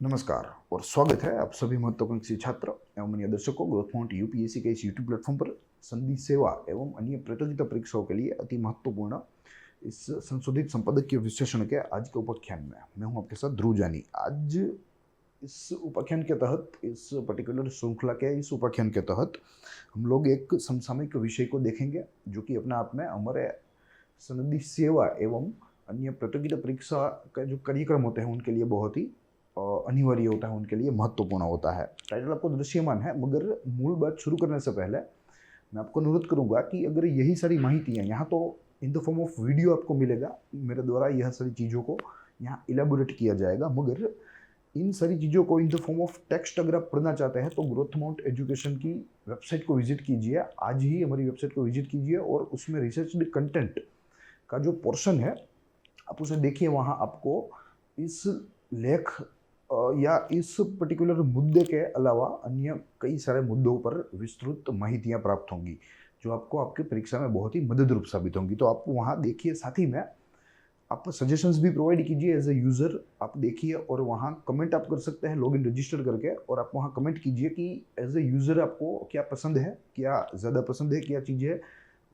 नमस्कार और स्वागत है आप सभी महत्वाकांक्षी छात्र एवं अन्य दर्शकों ग्रोथ माउंट यूपीएससी के इस यूट्यूब प्लेटफॉर्म पर संधि सेवा एवं अन्य प्रतियोगिता परीक्षाओं के लिए अति महत्वपूर्ण इस संशोधित संपादकीय विश्लेषण के आज के उपाख्यान में मैं हूं आपके साथ ध्रुव जानी। आज इस उपाख्यान के तहत, इस पर्टिकुलर श्रृंखला के इस उपाख्यान के तहत हम लोग एक समसामयिक विषय को देखेंगे जो कि अपने आप में हमारे संधि सेवा एवं अन्य प्रतियोगिता परीक्षा का जो कार्यक्रम होते हैं उनके लिए बहुत ही अनिवार्य होता है, उनके लिए महत्वपूर्ण होता है। टाइटल आपको दृश्यमान है, मगर मूल बात शुरू करने से पहले मैं आपको अनुरोध करूंगा कि अगर यही सारी माहितियाँ यहाँ तो in the form of video आपको मिलेगा, मेरे द्वारा यह सारी चीज़ों को यहाँ इलेबोरेट किया जाएगा, मगर इन सारी चीज़ों को in the form of text अगर आप पढ़ना चाहते हैं तो ग्रोथ माउंट एजुकेशन की वेबसाइट को विजिट कीजिए। आज ही हमारी वेबसाइट को विजिट कीजिए और उसमें रिसर्च्ड कंटेंट का जो पोर्शन है आप उसे देखिए। वहाँ आपको इस लेख या इस पर्टिकुलर मुद्दे के अलावा अन्य कई सारे मुद्दों पर विस्तृत माहितियाँ प्राप्त होंगी जो आपको आपकी परीक्षा में बहुत ही मदद रूप साबित होंगी। तो आप वहाँ देखिए, साथ ही में आप सजेशंस भी प्रोवाइड कीजिए एज ए यूज़र। आप देखिए और वहाँ कमेंट आप कर सकते हैं लॉगिन रजिस्टर करके, और आप वहाँ कमेंट कीजिए कि एज ए यूज़र आपको क्या पसंद है, क्या ज़्यादा पसंद है, क्या चीज़ें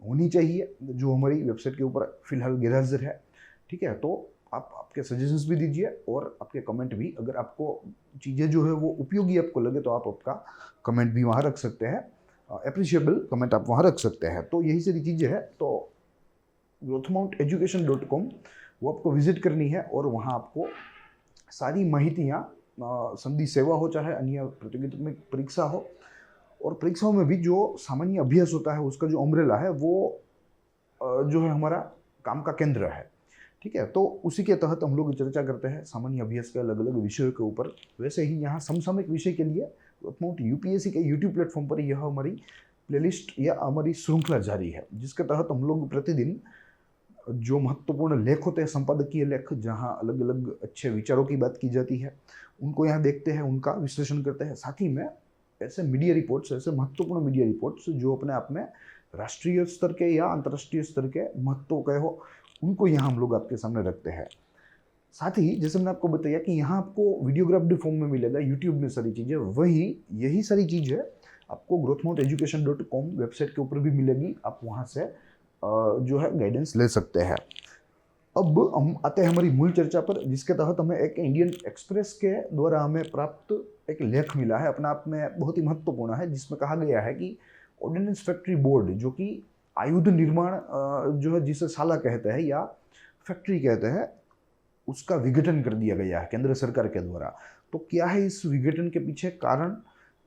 होनी चाहिए जो हमारी वेबसाइट के ऊपर फिलहाल गैरहाजिर है। ठीक है, तो आप आपके सजेशंस भी दीजिए और आपके कमेंट भी, अगर आपको चीज़ें जो है वो उपयोगी आपको लगे तो आप आपका कमेंट भी वहाँ रख सकते हैं, अप्रिशिएबल कमेंट आप वहाँ रख सकते हैं। तो यही सारी चीज़ें हैं। तो growthmounteducation.com वो आपको विजिट करनी है और वहाँ आपको सारी माहितियाँ, संधि सेवा हो चाहे अन्य प्रतियोगितात्मक परीक्षा हो, और परीक्षाओं में भी जो सामान्य अभ्यास होता है उसका जो अम्ब्रेला है वो जो है हमारा काम का केंद्र है। ठीक है, तो उसी के तहत हम लोग चर्चा करते हैं सामान्य अभ्यास के अलग अलग विषयों के ऊपर। वैसे ही यहाँ समसामयिक विषय के लिए ग्रोथ यूपीएससी के यूट्यूब प्लेटफॉर्म पर यह हमारी प्लेलिस्ट या हमारी श्रृंखला जारी है, जिसके तहत हम लोग प्रतिदिन जो महत्वपूर्ण लेख होते हैं, संपादकीय लेख, जहाँ अलग अलग अच्छे विचारों की बात की जाती है, उनको यहाँ देखते हैं, उनका विश्लेषण करते हैं। साथ ही में ऐसे मीडिया रिपोर्ट्स, ऐसे महत्वपूर्ण मीडिया रिपोर्ट्स जो अपने आप में राष्ट्रीय स्तर के या अंतर्राष्ट्रीय स्तर के महत्व के हो, उनको यहाँ हम लोग आपके सामने रखते हैं। साथ ही जैसे मैंने आपको बताया कि यहाँ आपको वीडियोग्राफ्ड फॉर्म में मिलेगा यूट्यूब में सारी चीज़ें, वही यही सारी चीज़ें आपको growthmounteducation.com वेबसाइट के ऊपर भी मिलेगी। आप वहाँ से जो है गाइडेंस ले सकते हैं। अब हम आते हैं हमारी मूल चर्चा पर, जिसके तहत हमें एक इंडियन एक्सप्रेस के द्वारा हमें प्राप्त एक लेख मिला है, अपने आप में बहुत ही महत्वपूर्ण है, जिसमें कहा गया है कि ऑर्डिनेंस फैक्ट्री बोर्ड, जो कि आयुध निर्माण जो है जिसे शाला कहते हैं या फैक्ट्री कहते हैं, उसका विघटन कर दिया गया है केंद्र सरकार के द्वारा। तो क्या है इस विघटन के पीछे कारण,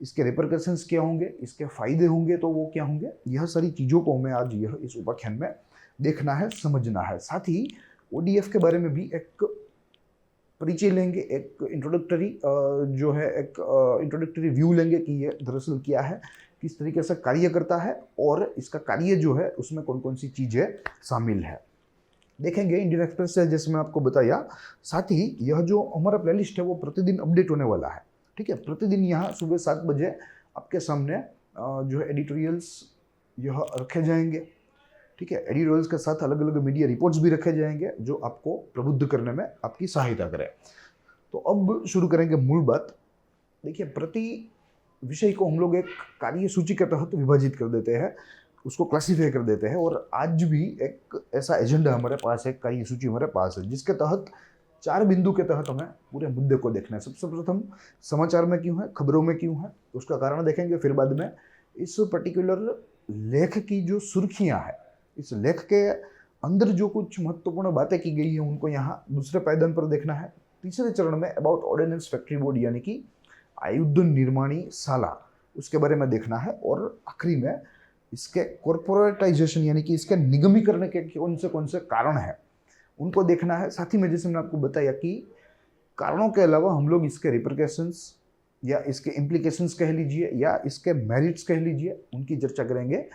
इसके रिपरकशंस क्या होंगे, इसके फायदे होंगे तो वो क्या होंगे, यह सारी चीज़ों को हमें आज यह इस उपाख्यान में देखना है, समझना है। साथ ही ओडीएफ के बारे में भी एक परिचय लेंगे, एक इंट्रोडक्टरी जो है एक इंट्रोडक्टरी व्यू लेंगे कि ये दरअसल क्या है, किस तरीके से कार्य करता है और इसका कार्य जो है उसमें कौन कौन सी चीज़ें शामिल है, देखेंगे इंडियन एक्सप्रेस से, जैसे मैं आपको बताया। साथ ही यह जो हमारा प्लेलिस्ट है वो प्रतिदिन अपडेट होने वाला है। ठीक है, प्रतिदिन यहाँ सुबह 7 बजे आपके सामने जो है एडिटोरियल्स यह रखे जाएंगे। ठीक है, एडिटोरियल्स के साथ अलग अलग मीडिया रिपोर्ट्स भी रखे जाएंगे जो आपको प्रबुद्ध करने में आपकी सहायता करें। तो अब शुरू करेंगे मूल बात। देखिए, प्रति विषय को हम लोग एक कार्य सूची के तहत विभाजित कर देते हैं, उसको क्लासीफाई कर देते हैं, और आज भी एक ऐसा एजेंडा हमारे पास है, कार्य सूची हमारे पास है, जिसके तहत 4 बिंदु के तहत हमें पूरे मुद्दे को देखना है। सबसे प्रथम समाचार में क्यों है, खबरों में क्यों है, उसका कारण देखेंगे। फिर बाद में इस पर्टिकुलर लेख की जो सुर्खियाँ हैं, इस लेख के अंदर जो कुछ महत्वपूर्ण बातें की गई हैं, उनको यहाँ दूसरे पायदान पर देखना है। तीसरे चरण में अबाउट ऑर्डिनेंस फैक्ट्री बोर्ड यानी कि आयुध निर्माणी शाला, उसके बारे में देखना है। और आखिरी में इसके कॉर्पोरेटाइजेशन यानी कि इसके निगमीकरण के कौन से कारण हैं, उनको देखना है। साथ ही में जैसे मैंने आपको बताया कि कारणों के अलावा हम लोग इसके रिपरकशंस या इसके इम्प्लीकेशंस कह लीजिए या इसके मेरिट्स कह लीजिए, उनकी चर्चा करेंगे।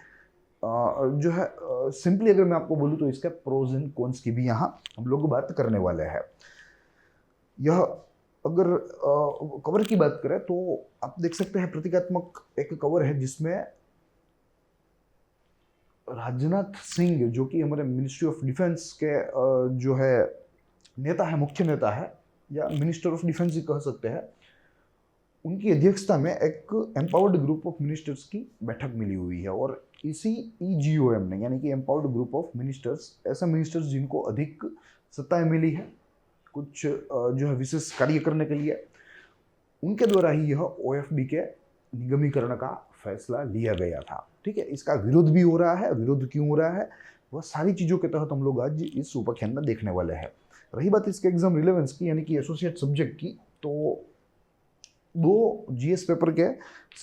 जो है सिंपली अगर मैं आपको बोलूँ तो इसके प्रोज एंड कॉन्स की भी यहाँ हम लोग बात करने वाले हैं। यह अगर कवर की बात करें तो आप देख सकते हैं प्रतीकात्मक एक कवर है जिसमें राजनाथ सिंह, जो कि हमारे मिनिस्ट्री ऑफ डिफेंस के जो है नेता है, मुख्य नेता है, या मिनिस्टर ऑफ डिफेंस ही कह सकते हैं, उनकी अध्यक्षता में एक एम्पावर्ड ग्रुप ऑफ मिनिस्टर्स की बैठक मिली हुई है। और इसी EGOM ने, यानी कि एम्पावर्ड ग्रुप ऑफ मिनिस्टर्स, ऐसे मिनिस्टर्स जिनको अधिक सत्ताएं मिली है कुछ जो है विशेष कार्य करने के लिए, उनके द्वारा ही यह OFB के निगमीकरण का फैसला लिया गया था। ठीक है, इसका विरोध भी हो रहा है। विरोध क्यों हो रहा है, वह सारी चीज़ों के तहत हम लोग आज इस उपाख्यान में देखने वाले हैं। रही बात इसके एग्जाम रिलेवेंस की, यानी कि एसोसिएट सब्जेक्ट की, तो 2 GS पेपर के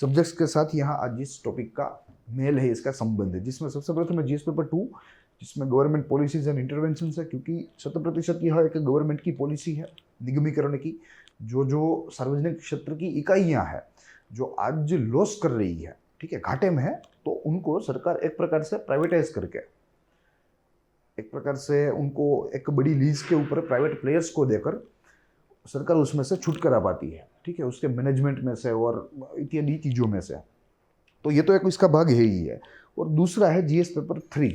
सब्जेक्ट्स के साथ यहाँ आज इस टॉपिक का मेल है, इसका संबंध है, जिसमें सबसे प्रथम है GS पेपर 2, जिसमें गवर्नमेंट पॉलिसीज एंड इंटरवेंशन है, क्योंकि 100% यह एक गवर्नमेंट की पॉलिसी है निगमीकरण की। जो सार्वजनिक क्षेत्र की इकाइयाँ हैं जो आज लॉस कर रही है, ठीक है, घाटे में है, तो उनको सरकार एक प्रकार से प्राइवेटाइज करके, एक प्रकार से उनको एक बड़ी लीज के ऊपर प्राइवेट प्लेयर्स को देकर सरकार उसमें से छुटकारा पाती है। ठीक है, उसके मैनेजमेंट में से और इत्यादि चीज़ों में से। तो ये तो एक इसका भाग है ही है। और दूसरा है GS पेपर 3,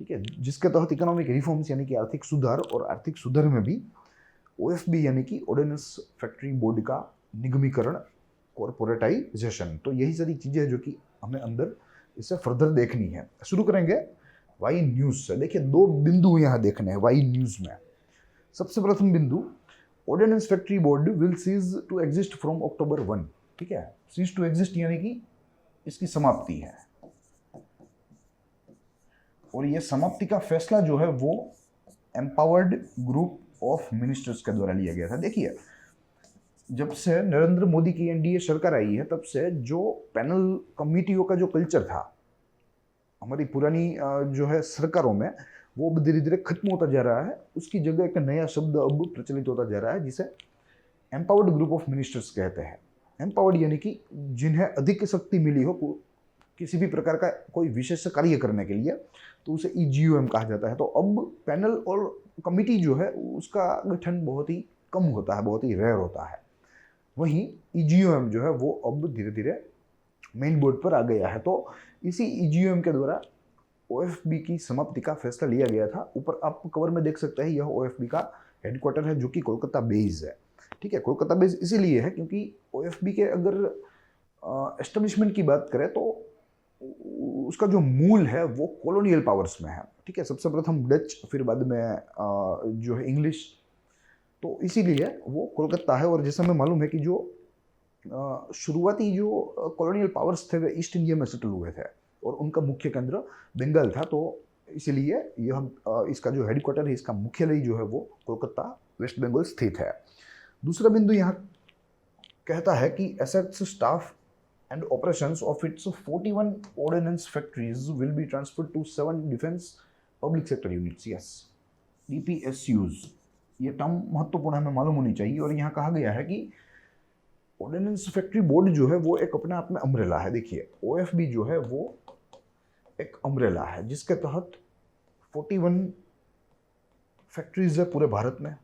ठीक है, जिसके तहत इकोनॉमिक रिफॉर्म्स यानी कि आर्थिक सुधार, और आर्थिक सुधार में भी OFB यानी कि ऑर्डिनेंस फैक्ट्री बोर्ड का निगमीकरण, कॉर्पोरेटाइजेशन। तो यही सारी चीज़ें जो कि हमें अंदर इसे फर्दर देखनी है। शुरू करेंगे वाई न्यूज़ से। देखिए 2 बिंदु यहाँ देखने हैं वाई न्यूज़ में। सबसे प्रथम बिंदु, ordnance factory board will cease to exist from October 1। ठीक है, सीज टू एग्जिस्ट यानी कि इसकी समाप्ति है, और ये समाप्ति का फैसला जो है वो एम्पावर्ड ग्रुप ऑफ मिनिस्टर्स के द्वारा लिया गया था। देखिए, जब से नरेंद्र मोदी की NDA सरकार आई है, तब से जो पैनल कमिटियों का जो कल्चर था हमारी पुरानी जो है सरकारों में, वो अब धीरे धीरे खत्म होता जा रहा है। उसकी जगह एक नया शब्द अब प्रचलित होता जा रहा है, जिसे एम्पावर्ड ग्रुप ऑफ मिनिस्टर्स कहते हैं। एम्पावर्ड यानी कि जिन्हें अधिक शक्ति मिली हो किसी भी प्रकार का कोई विशेष कार्य करने के लिए, तो उसे EGOM कहा जाता है। तो अब पैनल और कमिटी जो है उसका गठन बहुत ही कम होता है, बहुत ही रेयर होता है। वहीं EGOM जो है वो अब धीरे धीरे मेन बोर्ड पर आ गया है। तो इसी EGOM के द्वारा OFB की समाप्ति का फैसला लिया गया था। ऊपर आप कवर में देख सकते हैं, यह OFB का हेडक्वार्टर है, जो कि कोलकाता बेस है। ठीक है, कोलकाता बेस इसीलिए है क्योंकि OFB के अगर एस्टेब्लिशमेंट की बात करें तो उसका जो मूल है वो कॉलोनियल पावर्स में है। ठीक है, सबसे प्रथम डच, फिर बाद में जो है इंग्लिश, तो इसीलिए वो कोलकाता है। और जैसा हमें मालूम है कि जो शुरुआती जो कॉलोनियल पावर्स थे वे ईस्ट इंडिया में सेटल हुए थे, और उनका मुख्य केंद्र बंगाल था। तो इसीलिए यह इसका जो हेडक्वार्टर है, इसका मुख्यालय जो है वो कोलकाता, वेस्ट बंगाल स्थित है। दूसरा बिंदु यहाँ कहता है कि assets, staff and operations of its 41 ordnance factories will be transferred to 7 defence public sector units. Yes, DPSUs, ये टर्म महत्वपूर्ण हमें मालूम होनी चाहिए। और यहाँ कहा गया है कि ऑर्डिनेंस फैक्ट्री बोर्ड जो है वो एक अपने आप में अम्ब्रेला है। देखिए, OFB जो है वो एक अम्ब्रेला है, जिसके तहत 41 फैक्ट्रीज है पूरे भारत में।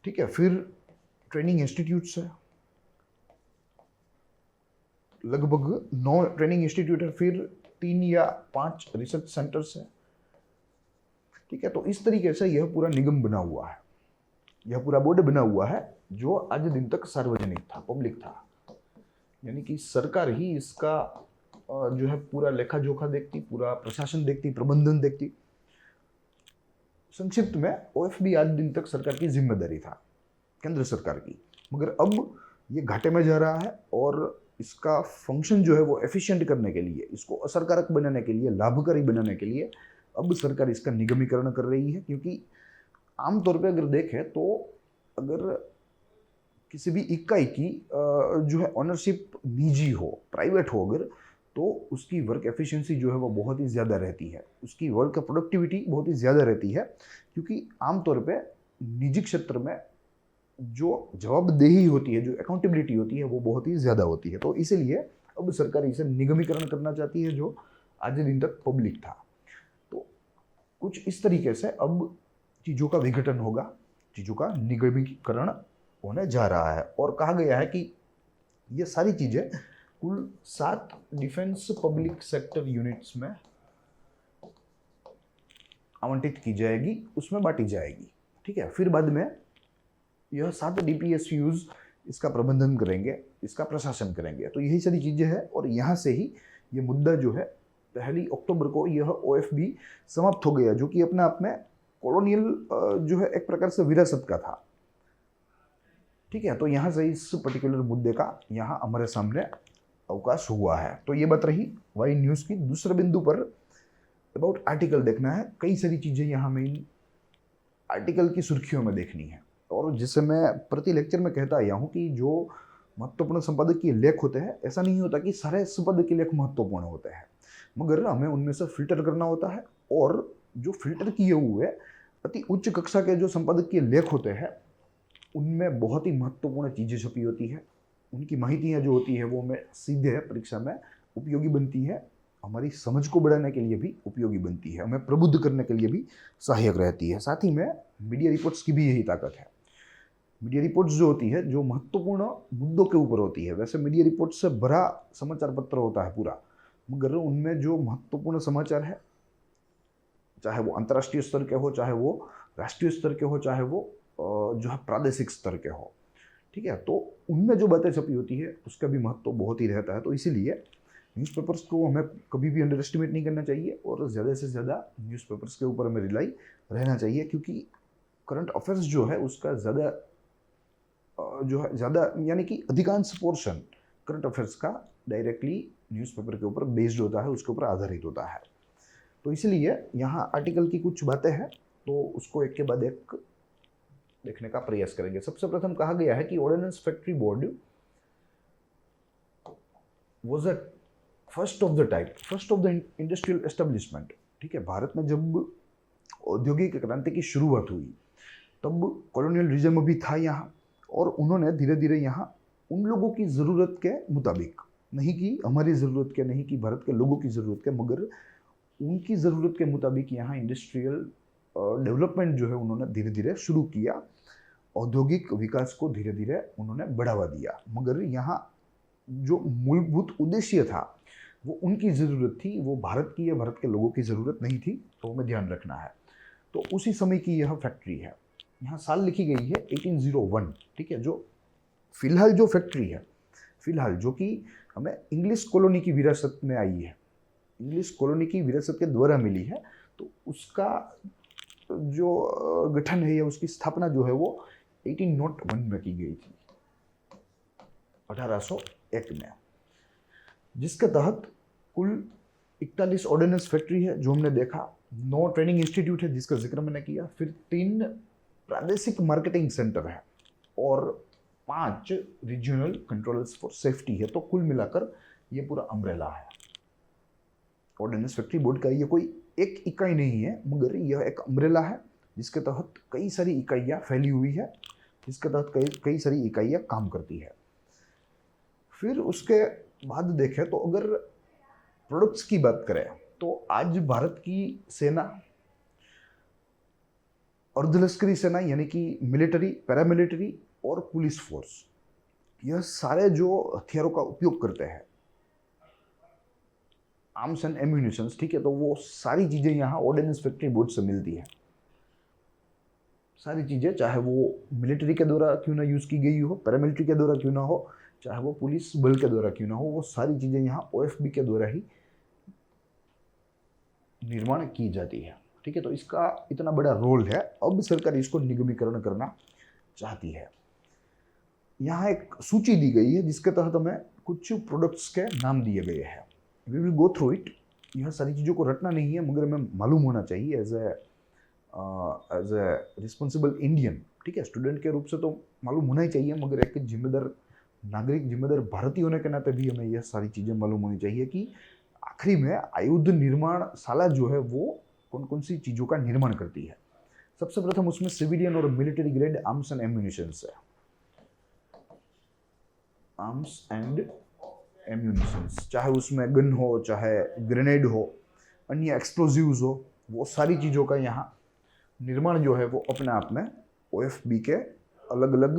ठीक है, फिर ट्रेनिंग इंस्टीट्यूट्स है, लगभग 9 ट्रेनिंग इंस्टीट्यूट है, फिर 3 या 5 रिसर्च सेंटर्स है। ठीक है, तो इस तरीके से यह पूरा निगम बना हुआ है, यह पूरा बोर्ड बना हुआ है, जो आज दिन तक सार्वजनिक था, पब्लिक था। यानी कि सरकार ही इसका जो है पूरा लेखा जोखा देखती, पूरा प्रशासन देखती, प्रबंधन देखती। संक्षिप्त में OFB आज दिन तक सरकार की जिम्मेदारी था, केंद्र सरकार की। मगर अब ये घाटे में जा रहा है, और इसका फंक्शन जो है वो एफिशिएंट करने के लिए, इसको असरकारक बनाने के लिए, लाभकारी बनाने के लिए अब सरकार इसका निगमीकरण कर रही है। क्योंकि आमतौर पे अगर देखें तो अगर किसी भी इकाई की जो है ऑनरशिप निजी हो, प्राइवेट हो अगर, तो उसकी वर्क एफिशिएंसी जो है वो बहुत ही ज़्यादा रहती है, उसकी वर्क प्रोडक्टिविटी बहुत ही ज़्यादा रहती है। क्योंकि आमतौर पे निजी क्षेत्र में जो जवाबदेही होती है, जो अकाउंटेबिलिटी होती है, वो बहुत ही ज़्यादा होती है। तो इसीलिए अब सरकार इसे निगमीकरण करना चाहती है, जो आज दिन तक पब्लिक था। तो कुछ इस तरीके से अब चीज़ों का विघटन होगा, चीज़ों का निगमीकरण होने जा रहा है। और कहा गया है कि ये सारी चीज़ें कुल 7 डिफेंस पब्लिक सेक्टर यूनिट्स में आवंटित की जाएगी, उसमें बांटी जाएगी। ठीक है। फिर बाद में यह 7 DPSUs इसका प्रबंधन करेंगे, इसका प्रशासन करेंगे। तो यही सारी चीज़ें हैं और यहाँ से ही ये मुद्दा जो है 1 अक्टूबर को यह OFB समाप्त हो गया, जो कि अपने आप में कॉलोनियल जो है एक प्रकार से विरासत का था। ठीक है, तो यहाँ से इस पर्टिकुलर मुद्दे का यहाँ हमारे सामने अवकाश हुआ है। तो ये बात रही वाई न्यूज़ की। दूसरे बिंदु पर अबाउट आर्टिकल देखना है। कई सारी चीज़ें यहाँ में इन आर्टिकल की सुर्खियों में देखनी है, और जिससे मैं प्रति लेक्चर में कहता आया हूँ कि जो महत्वपूर्ण संपादकीय लेख होते हैं, ऐसा नहीं होता कि सारे संपादकीय लेख महत्वपूर्ण होते हैं, मगर हमें उनमें से फिल्टर करना होता है। और जो फिल्टर किए हुए अति उच्च कक्षा के जो संपादकीय लेख होते हैं, उनमें बहुत ही महत्वपूर्ण चीज़ें छपी होती है। उनकी माहितियाँ जो होती है वो हमें सीधे परीक्षा में उपयोगी बनती है, हमारी समझ को बढ़ाने के लिए भी उपयोगी बनती है, हमें प्रबुद्ध करने के लिए भी सहायक रहती है। साथ ही में मीडिया रिपोर्ट्स की भी यही ताकत है। मीडिया रिपोर्ट्स जो होती है, जो महत्वपूर्ण मुद्दों के ऊपर होती है, वैसे मीडिया रिपोर्ट्स से भरा समाचार पत्र होता है पूरा, मगर उनमें जो महत्वपूर्ण समाचार है, चाहे वो अंतर्राष्ट्रीय स्तर के हो, चाहे वो राष्ट्रीय स्तर के हो, चाहे वो जो है प्रादेशिक स्तर के हो, ठीक है, तो उनमें जो बातें छपी होती है उसका भी महत्व बहुत ही रहता है। तो इसीलिए न्यूज़पेपर्स को हमें कभी भी अंडर एस्टिमेट नहीं करना चाहिए और ज़्यादा से ज़्यादा न्यूज़पेपर्स के ऊपर हमें रिलाई रहना चाहिए, क्योंकि करंट अफेयर्स जो है उसका ज़्यादा यानी कि अधिकांश पोर्शन करंट अफेयर्स का डायरेक्टली न्यूज़पेपर के ऊपर बेस्ड होता है, उसके ऊपर आधारित होता है। तो इसलिए यहाँ आर्टिकल की कुछ बातें हैं, तो उसको एक के बाद एक देखने का प्रयास करेंगे। सबसे प्रथम कहा गया है कि ordinance factory board was a first of the type, first of the industrial establishment. ठीक है, भारत में जब औद्योगिक क्रांति की शुरुआत हुई तब कॉलोनियल रिजम भी था यहाँ, और उन्होंने धीरे धीरे यहाँ उन लोगों की ज़रूरत के मुताबिक, नहीं कि हमारी ज़रूरत के, नहीं कि भारत के लोगों की ज़रूरत के, मगर उनकी ज़रूरत के मुताबिक यहाँ इंडस्ट्रियल डेवलपमेंट जो है उन्होंने धीरे धीरे शुरू किया। औद्योगिक विकास को धीरे धीरे उन्होंने बढ़ावा दिया, मगर यहाँ जो मूलभूत उद्देश्य था वो उनकी ज़रूरत थी, वो भारत की या भारत के लोगों की ज़रूरत नहीं थी, तो हमें ध्यान रखना है। तो उसी समय की यह फैक्ट्री है। यहाँ साल लिखी गई है 1801। ठीक है, जो फिलहाल जो फैक्ट्री है, फिलहाल जो कि हमें इंग्लिश कॉलोनी की विरासत में आई है, इंग्लिश कॉलोनी की विरासत के द्वारा मिली है, तो उसका जो गठन है या उसकी स्थापना जो है वो 1801 में की गई थी, 1801 में, जिसके तहत कुल 41 ऑर्डिनेंस फैक्ट्री है जो हमने देखा, 9 ट्रेनिंग इंस्टीट्यूट है जिसका जिक्र मैंने किया, फिर 3 प्रादेशिक मार्केटिंग सेंटर है और 5 रीजनल कंट्रोलर्स फॉर सेफ्टी है। तो कुल मिलाकर ये पूरा अम्ब्रेला है। ऑर्डिनेंस फैक्ट्री बोर्ड का ये कोई एक इकाई नहीं है, मगर यह एक अम्ब्रेला है जिसके तहत कई सारी इकाइयाँ फैली हुई है, जिसके तहत कई सारी इकाइयाँ काम करती है। फिर उसके बाद देखें तो अगर प्रोडक्ट्स की बात करें तो आज भारत की सेना, अर्धलश्करी सेना यानी कि मिलिट्री, पैरामिलिट्री और पुलिस फोर्स, यह सारे जो हथियारों का उपयोग करते हैं, आर्म्स एंड एम्यूनिशंस, ठीक है, तो वो सारी चीज़ें यहाँ ऑर्डिनेंस फैक्ट्री बोर्ड से मिलती है। सारी चीज़ें, चाहे वो मिलिट्री के द्वारा क्यों ना यूज़ की गई हो, पैरामिलिट्री के द्वारा क्यों ना हो, चाहे वो पुलिस बल के द्वारा क्यों ना हो, वो सारी चीज़ें यहाँ OFB के द्वारा ही निर्माण की जाती है। ठीक है, तो इसका इतना बड़ा रोल है, अब सरकार इसको निगमीकरण करना चाहती है। यहाँ एक सूची दी गई है जिसके तहत हमें कुछ प्रोडक्ट्स के नाम दिए गए हैं। We will go through it. यह सारी चीज़ों को रटना नहीं है, मगर हमें मालूम होना चाहिए एज ए रिस्पॉन्सिबल इंडियन। ठीक है, स्टूडेंट के रूप से तो मालूम होना ही चाहिए, मगर एक जिम्मेदार नागरिक, जिम्मेदार भारतीय होने के नाते भी हमें यह सारी चीज़ें मालूम होनी चाहिए कि आखिरी में आयुध निर्माण शाला जो है वो कौन कौन सी चीज़ों का निर्माण करती है। सबसे प्रथम उसमें सिविलियन और military grade arms and ammunitions है। आर्म्स एंड एम्यूनिशंस, चाहे उसमें गन हो, चाहे ग्रेनेड हो, अन्य एक्सप्लोजिव्स हो, वो सारी चीज़ों का यहाँ निर्माण जो है वो अपने आप में OFB के अलग अलग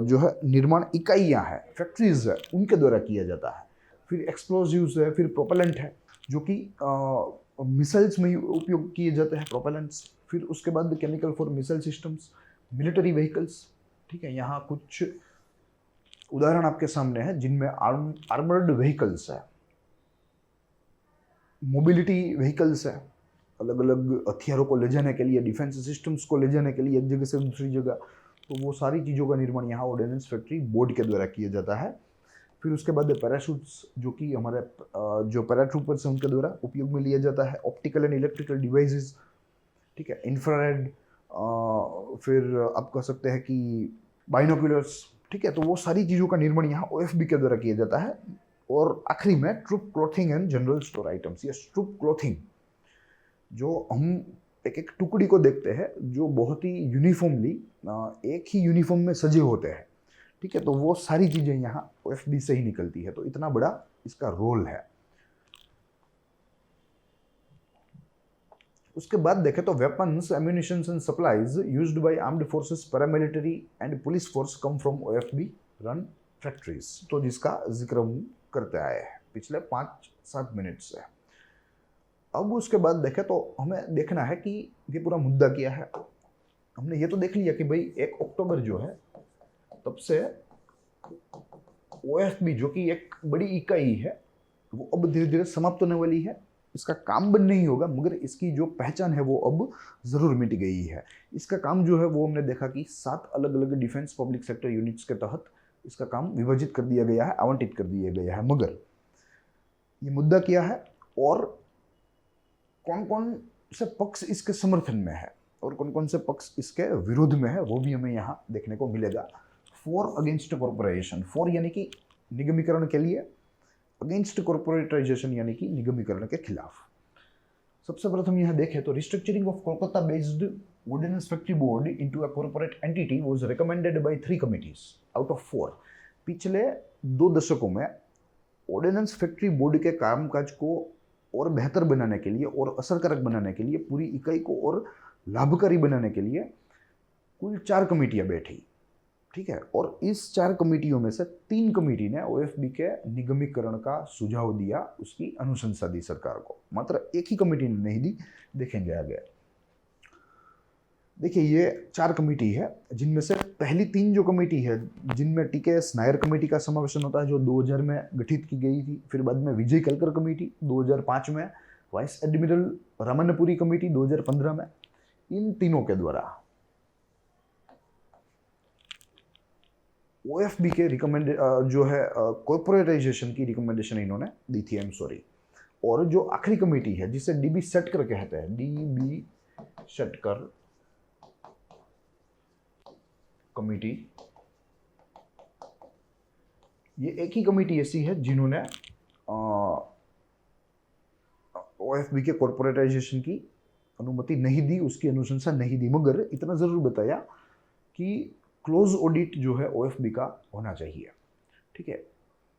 जो है निर्माण इकाइयाँ हैं, फैक्ट्रीज है, उनके द्वारा किया जाता है। फिर एक्सप्लोजिव्स है, फिर प्रोपेलेंट है जो कि मिसाइल्स में उपयोग किए जाते हैं प्रोपेलेंट्स। फिर उसके बाद chemical for missile systems, military vehicles, ठीक है। यहाँ कुछ उदाहरण आपके सामने है जिनमें आर्मर्ड व्हीकल्स है, मोबिलिटी व्हीकल्स है, अलग अलग हथियारों को ले जाने के लिए, डिफेंस सिस्टम्स को ले जाने के लिए एक जगह से दूसरी जगह, तो वो सारी चीज़ों का निर्माण यहाँ ऑर्डिनेंस फैक्ट्री बोर्ड के द्वारा किया जाता है। फिर उसके बाद पैराशूट्स, जो कि हमारे जो पैराट्रूपर्स हैं उनके द्वारा उपयोग में लिया जाता है। ऑप्टिकल एंड इलेक्ट्रिकल डिवाइसेस, ठीक है, इंफ्रारेड, फिर आप कह सकते हैं कि बाइनोकुलर्स, ठीक है। तो वो सारी चीज़ों का निर्माण यहाँ ओएफबी के द्वारा किया जाता है। और आखिरी में troop clothing and general store items, ये ट्रूप क्लॉथिंग, जो हम एक एक टुकड़ी को देखते हैं जो बहुत ही यूनिफॉर्मली एक ही यूनिफॉर्म में सजे होते हैं, ठीक है। तो वो सारी चीज़ें यहाँ ओएफबी से ही निकलती है, तो इतना बड़ा इसका रोल है। उसके बाद देखें तो weapons, ammunitions and supplies used by armed forces, paramilitary and police force come from OFB run factories, तो जिसका जिक्र हम करते आए हैं पिछले 5-7 मिनट से। अब उसके बाद देखें तो हमें देखना है कि ये पूरा मुद्दा क्या है। हमने ये तो देख लिया कि भाई 1 अक्टूबर जो है तब से ओएफबी, जो कि एक बड़ी इकाई है, वो अब धीरे धीरे समाप्त होने वाली है। इसका काम बंद नहीं होगा, मगर इसकी जो पहचान है वो अब ज़रूर मिट गई है। इसका काम जो है वो हमने देखा कि 7 अलग अलग डिफेंस पब्लिक सेक्टर यूनिट्स के तहत इसका काम विभाजित कर दिया गया है, आवंटित कर दिया गया है। मगर ये मुद्दा क्या है और कौन कौन से पक्ष इसके समर्थन में है और कौन कौन से पक्ष इसके विरोध में है, वो भी हमें यहाँ देखने को मिलेगा। फॉर अगेंस्ट कॉर्पोरेशन, फॉर यानी कि निगमीकरण के लिए, अगेंस्ट कॉर्पोरेटाइजेशन यानी कि निगमीकरण के खिलाफ। सबसे प्रथम यह देखें तो restructuring of Kolkata based ordinance factory board into a corporate entity was recommended by 3 committees out of 4। पिछले 2 दशकों में ऑर्डिनेंस फैक्ट्री बोर्ड के कामकाज को और बेहतर बनाने के लिए और असरकारक बनाने के लिए, पूरी इकाई को और लाभकारी बनाने के लिए कुल 4 कमेटियां बैठी, ठीक है। और इस 4 कमेटियों में से 3 कमेटी ने ओएफबी के निगमीकरण का सुझाव दिया, उसकी अनुशंसा दी सरकार को। मात्र एक ही कमेटी ने नहीं दी, देखेंगे आगे। देखिए ये 4 कमेटी है, जिनमें से पहली 3 जो कमेटी है, जिनमें टीकेएस नायर कमेटी का समावेशन होता है जो 2000 में गठित की गई थी। फिर बाद में विजय कलकर कमेटी 2005 में, वाइस एडमिरल रामन्नपुरी कमेटी 2015 में। इन तीनों के द्वारा ओएफबी के रिकमेंड जो है कॉर्पोरेटाइजेशन की रिकमेंडेशन इन्होंने दी थी, आई एम सॉरी। और जो आखिरी कमेटी है जिसे डीबी शेटकर कहते हैं, डीबी शेटकर कमेटी, ये एक ही कमेटी ऐसी है जिन्होंने ओएफबी के कॉर्पोरेटाइजेशन की अनुमति नहीं दी, उसकी अनुशंसा नहीं दी। मगर इतना जरूर बताया कि क्लोज ऑडिट जो है ओएफबी का होना चाहिए, ठीक है,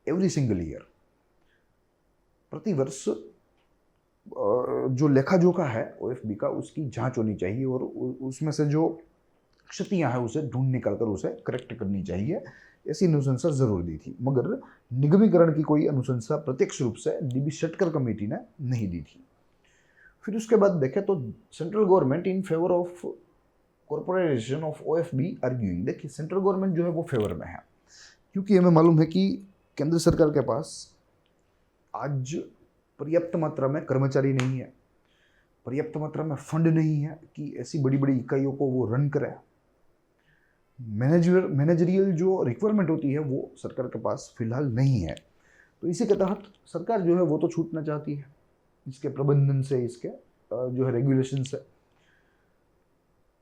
एवरी सिंगल ईयर, प्रतिवर्ष जो लेखा जोखा है ओएफबी का उसकी जांच होनी चाहिए और उसमें से जो क्षतियां हैं उसे ढूंढ निकाल कर उसे करेक्ट करनी चाहिए, ऐसी अनुशंसा जरूर दी थी। मगर निगमीकरण की कोई अनुशंसा प्रत्यक्ष रूप से डीबी शेटकर कमेटी ने नहीं दी थी। फिर उसके बाद देखें तो central government in favour of corporatisation of OFB arguing. देखिए सेंट्रल गवर्नमेंट जो है वो फेवर में है, क्योंकि हमें मालूम है कि केंद्र सरकार के पास आज पर्याप्त मात्रा में कर्मचारी नहीं है, पर्याप्त मात्रा में फंड नहीं है कि ऐसी बड़ी बड़ी इकाइयों को वो रन करे। मैनेजरियल जो रिक्वायरमेंट होती है वो सरकार के पास फिलहाल नहीं है। तो इसी के तहत सरकार जो है वो तो छूटना चाहती है इसके प्रबंधन से, इसके जो है रेगुलेशन से,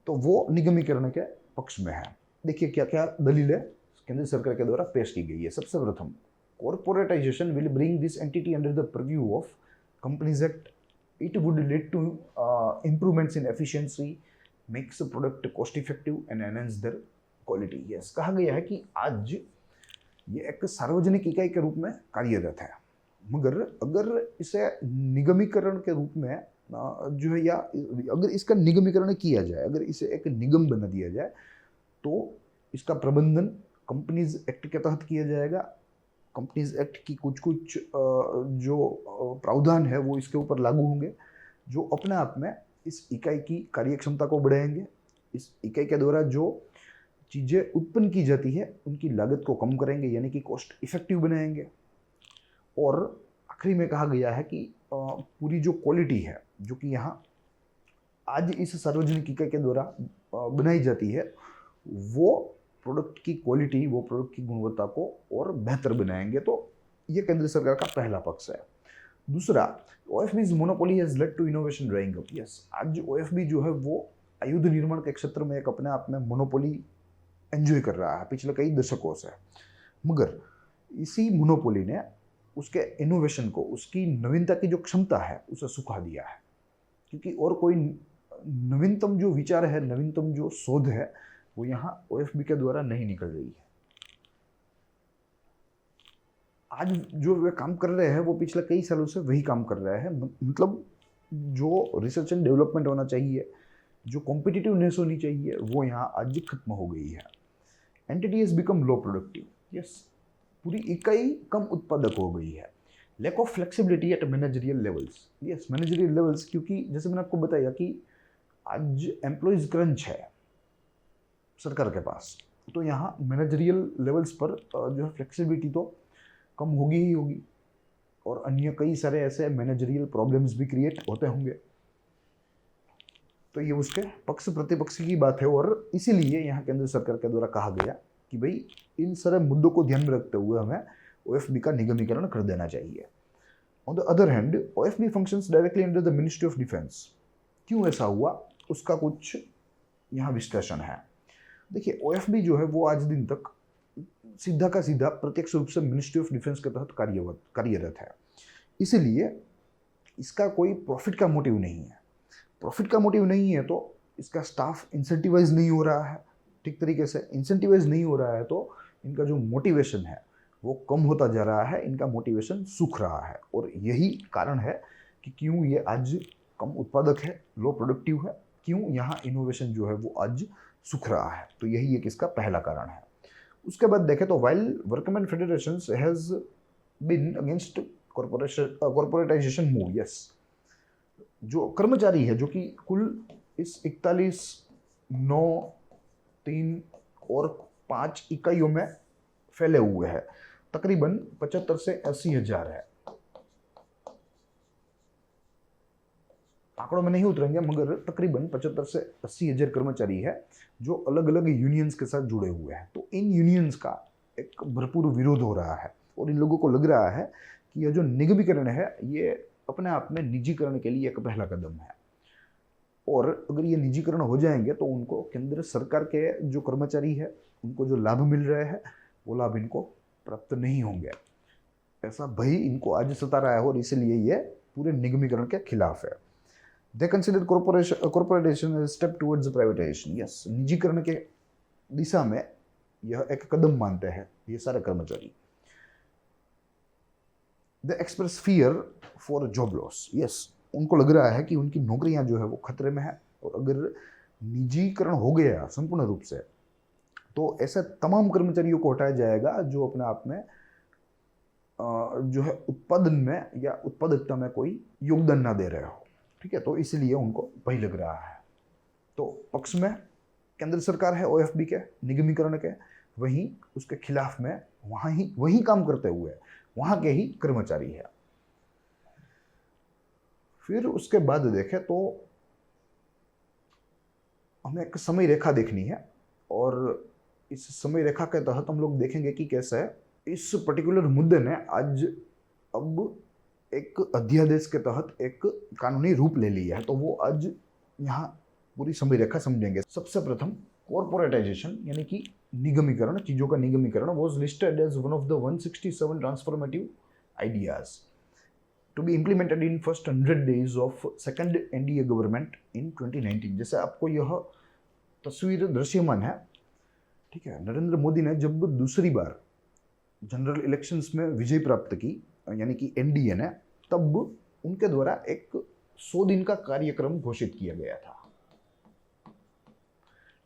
तो वो निगमीकरण के पक्ष में है। देखिए क्या क्या दलीलें केंद्र सरकार के द्वारा पेश की गई है। सबसे प्रथम, corporatisation will bring this entity under the preview of companies act, it would lead to improvements in efficiency, makes product cost effective and enhance their quality. Yes, कहा गया है कि आज ये एक सार्वजनिक इकाई के रूप में कार्यरत है, मगर अगर इसे निगमीकरण के रूप में जो है, या अगर इसका निगमीकरण किया जाए, अगर इसे एक निगम बना दिया जाए, तो इसका प्रबंधन कंपनीज एक्ट के तहत किया जाएगा। कंपनीज एक्ट की कुछ कुछ जो प्रावधान है वो इसके ऊपर लागू होंगे, जो अपने आप में इस इकाई की कार्यक्षमता को बढ़ाएंगे, इस इकाई के द्वारा जो चीज़ें उत्पन्न की जाती है उनकी लागत को कम करेंगे, यानी कि कॉस्ट इफेक्टिव बनाएंगे। और आखिरी में कहा गया है कि पूरी जो क्वालिटी है जो कि यहाँ आज इस सार्वजनिक इकाई के द्वारा बनाई जाती है, वो प्रोडक्ट की क्वालिटी, वो प्रोडक्ट की गुणवत्ता को और बेहतर बनाएंगे। तो ये केंद्र सरकार का पहला पक्ष है। दूसरा, OFB's monopoly has led to innovation drying up. Yes, आज OFB जो है वो आयुध निर्माण के क्षेत्र में एक अपने आप में मोनोपोली एंजॉय कर रहा है पिछले कई दशकों से, मगर इसी मोनोपोली ने उसके इनोवेशन को, उसकी नवीनता की जो क्षमता है उसे सुखा दिया है, क्योंकि और कोई नवीनतम जो विचार है, नवीनतम जो शोध है, वो यहाँ OFB के द्वारा नहीं निकल रही है। आज जो वे काम कर रहे हैं वो पिछले कई सालों से वही काम कर रहे हैं। मतलब जो रिसर्च एंड डेवलपमेंट होना चाहिए, जो कॉम्पिटिटिवनेस होनी चाहिए, वो यहाँ आज खत्म हो गई है। Entity has become low productive. Yes, पूरी इकाई कम उत्पादक हो गई है। Lack of flexibility at managerial levels. Yes, managerial levels, क्योंकि जैसे मैंने आपको बताया कि आज एम्प्लॉयज क्रंच है सरकार के पास, तो यहाँ मैनेजरियल लेवल्स पर जो है फ्लेक्सिबिलिटी तो कम होगी ही होगी, और अन्य कई सारे ऐसे मैनेजरियल प्रॉब्लम्स भी क्रिएट होते होंगे। तो ये उसके पक्ष प्रतिपक्ष की बात है, और इसीलिए यहाँ केंद्र सरकार के द्वारा कहा गया कि भाई इन सारे मुद्दों को ध्यान में रखते हुए हमें OFB का निगमीकरण कर देना चाहिए। On the other hand, OFB functions directly under the ministry of defence. क्यों ऐसा हुआ, उसका कुछ यहाँ विश्लेषण है। देखिए, OFB जो है वो आज दिन तक सीधा का सीधा प्रत्यक्ष रूप से मिनिस्ट्री ऑफ डिफेंस के तहत कार्यरत है, इसीलिए इसका कोई प्रॉफिट का मोटिव नहीं है। प्रॉफिट का मोटिव नहीं है तो इसका स्टाफ इंसेंटिवाइज नहीं हो रहा है, ठीक तरीके से इंसेंटिवाइज नहीं हो रहा है, तो इनका जो मोटिवेशन है वो कम होता जा रहा है, इनका मोटिवेशन सूख रहा है। और यही कारण है कि क्यों ये आज कम उत्पादक है, लो प्रोडक्टिव है, क्यों यहाँ इनोवेशन जो है वो आज सूख रहा है। तो यही एक इसका पहला कारण है। उसके बाद देखें तो while workmen federations has been against corporatisation move. Yes, जो कर्मचारी है जो कि कुल इस 41, 9, 3 और 5 इकाइयों में फैले हुए हैं, तकरीबन 75 से 80 हजार है। आंकड़ों में नहीं उतरेंगे, मगर तकरीबन 75 से 80 हजार कर्मचारी है जो अलग अलग यूनियंस के साथ जुड़े हुए हैं। तो इन यूनियंस का एक भरपूर विरोध हो रहा है, और इन लोगों को लग रहा है कि यह जो निगमीकरण है ये अपने आप में निजीकरण के लिए एक पहला कदम है, और अगर ये निजीकरण हो जाएंगे तो उनको केंद्र सरकार के जो कर्मचारी है उनको जो लाभ मिल रहे हैं वो लाभ इनको प्राप्त नहीं होंगे। ऐसा भय इनको आज सता रहा है, और इसलिए ये पूरे निगमीकरण के खिलाफ है। They consider corporatisation step towards privatisation. Yes, निजीकरण के दिशा में यह एक कदम मानते हैं ये सारे कर्मचारी। They express fear for job loss. Yes, उनको लग रहा है कि उनकी नौकरियां जो है वो खतरे में है, और अगर निजीकरण हो गया संपूर्ण रूप से तो ऐसे तमाम कर्मचारियों को हटाया जाएगा जो अपने आप में जो है उत्पादन में या उत्पादकता में कोई योगदान ना दे रहे हो। ठीक है, तो इसलिए उनको भय लग रहा है। तो पक्ष में केंद्र सरकार है OFB के निगमीकरण के, वहीं उसके खिलाफ में वही काम करते हुए वहां के ही कर्मचारी है। फिर उसके बाद देखें तो हमें एक समय रेखा देखनी है, और इस समय रेखा के तहत हम लोग देखेंगे कि कैसे इस पर्टिकुलर मुद्दे ने आज अब एक अध्यादेश के तहत एक कानूनी रूप ले लिया है। तो वो आज यहाँ पूरी समय रेखा समझेंगे। सबसे प्रथम कॉर्पोरेटाइजेशन यानी कि निगमीकरण, चीज़ों का निगमीकरण was listed as one of the 167 transformative ideas to be implemented in first 100 days of second NDA government in 2019। जैसे आपको यह तस्वीर दृश्यमान है, ठीक है। नरेंद्र मोदी ने जब दूसरी बार जनरल इलेक्शंस में विजय प्राप्त की, यानी कि NDA ने, तब उनके द्वारा एक 100 दिन का कार्यक्रम घोषित किया गया था,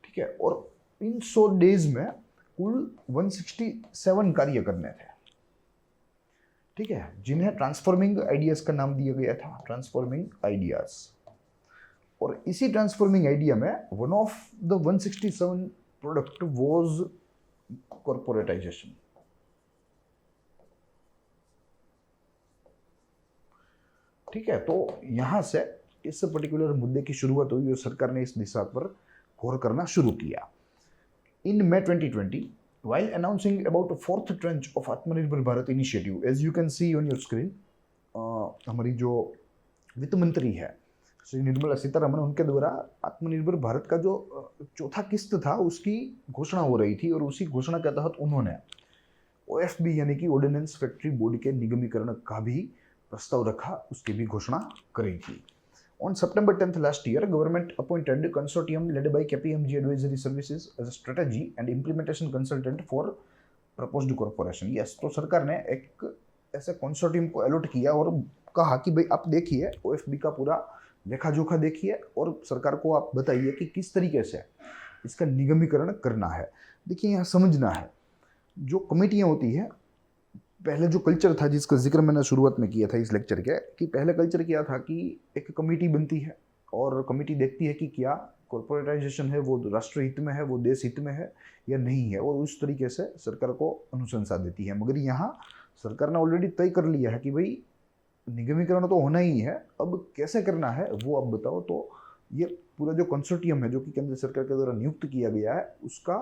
ठीक है। और इन 100 डेज में कुल 167 कार्य करने थे, ठीक है, जिन्हें ट्रांसफॉर्मिंग आइडियाज का नाम दिया गया था, ट्रांसफॉर्मिंग आइडियाज। और इसी ट्रांसफॉर्मिंग आइडिया में one of the 167 product was corporatisation. ठीक है, तो यहां से इस पर्टिकुलर मुद्दे की शुरुआत हुई और सरकार ने इस दिशा पर गौर करना शुरू किया। इन May 2020, while announcing about a fourth tranche of आत्मनिर्भर Bharat initiative, as you can see on your screen, हमारी जो वित्त मंत्री है श्री निर्मला सीतारमण, उनके द्वारा आत्मनिर्भर भारत का जो चौथा किस्त था उसकी घोषणा हो रही थी और उसी घोषणा के तहत उन्होंने OFB यानी कि ऑर्डिनेंस फैक्ट्री बोर्ड के निगमीकरण का भी प्रस्ताव रखा, उसकी भी घोषणा करी थी। On September 10th last year, government appointed consortium led by KPMG Advisory Services as a strategy and implementation consultant for proposed corporation. Yes, तो सरकार ने एक ऐसे कंसोर्टियम को अलॉट किया और कहा कि भाई आप देखिए OFB का पूरा लेखा जोखा देखिए और सरकार को आप बताइए कि किस तरीके से इसका निगमीकरण करना है। देखिए यहाँ समझना है, जो कमेटियाँ होती है, पहले जो कल्चर था जिसका जिक्र मैंने शुरुआत में किया था इस लेक्चर के, कि पहले कल्चर क्या था कि एक कमेटी बनती है और कमेटी देखती है कि क्या कॉर्पोरेटाइजेशन है वो राष्ट्र हित में है, वो देश हित में है या नहीं है, और उस तरीके से सरकार को अनुशंसा देती है। मगर यहाँ सरकार ने ऑलरेडी तय कर लिया है कि भाई निगमीकरण तो होना ही है, अब कैसे करना है वो अब बताओ। तो ये पूरा जो कंसोर्टियम है जो कि केंद्र सरकार के द्वारा नियुक्त किया गया है, उसका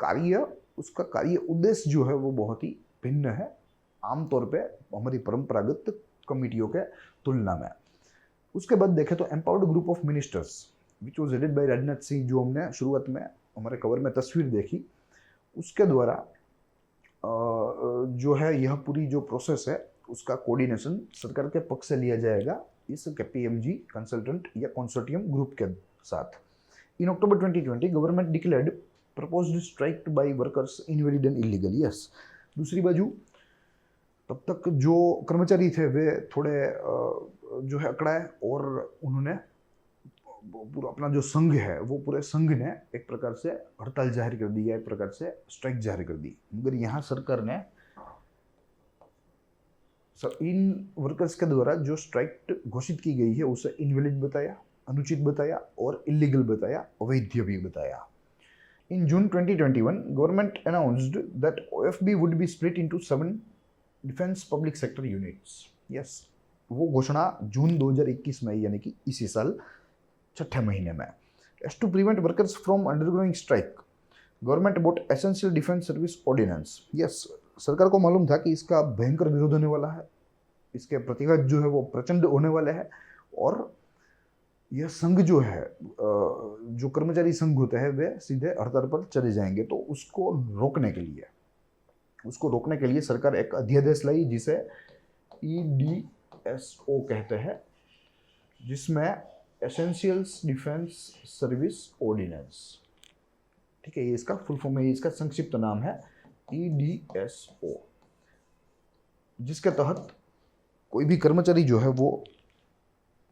कार्य उद्देश्य जो है वो बहुत ही भिन्न है आमतौर पे हमारी परंपरागत कमेटियों के तुलना में। उसके बाद देखें तो empowered group of ministers which was headed by Rajnath Singh, जो हमने शुरुआत में हमारे कवर में तस्वीर देखी, उसके द्वारा जो है यह पूरी जो प्रोसेस है उसका कोऑर्डिनेशन सरकार के पक्ष से लिया जाएगा इस KPMG कंसल्टेंट या कंसोर्टियम ग्रुप के साथ। In October 2020 government declared proposed strike by workers invalid and illegal. Yes, दूसरी बाजू तब तक जो कर्मचारी थे वे थोड़े जो है अकड़ाए और उन्होंने पूरा अपना जो संघ है वो पूरे संघ ने एक प्रकार से हड़ताल जाहिर कर दी, एक प्रकार से स्ट्राइक जाहिर कर दी। मगर यहाँ सरकार ने इन वर्कर्स के द्वारा जो स्ट्राइक घोषित की गई है उसे इनवैलिड बताया, अनुचित बताया और इलीगल बताया, अवैध भी बताया। In June 2021, government announced that OFB would be split into 7 defense public sector units. Yes, वो घोषणा जून 2021 में यानी कि इसी साल छठे महीने में। As to prevent workers from undergoing strike, government bought essential defense service ordinance. Yes, सरकार को मालूम था कि इसका भयंकर विरोध होने वाला है, इसके प्रतिघात जो है वो प्रचंड होने वाले हैं और यह संघ जो है, जो कर्मचारी संघ होते हैं वे सीधे हड़ताल पर चले जाएंगे। तो उसको रोकने के लिए सरकार एक अध्यादेश लाई जिसे EDSO कहते हैं, जिसमें एसेंशियल्स डिफेंस सर्विस ऑर्डिनेंस, ठीक है, ये इसका फुल फॉर्म है, इसका संक्षिप्त नाम है EDSO, जिसके तहत कोई भी कर्मचारी जो है वो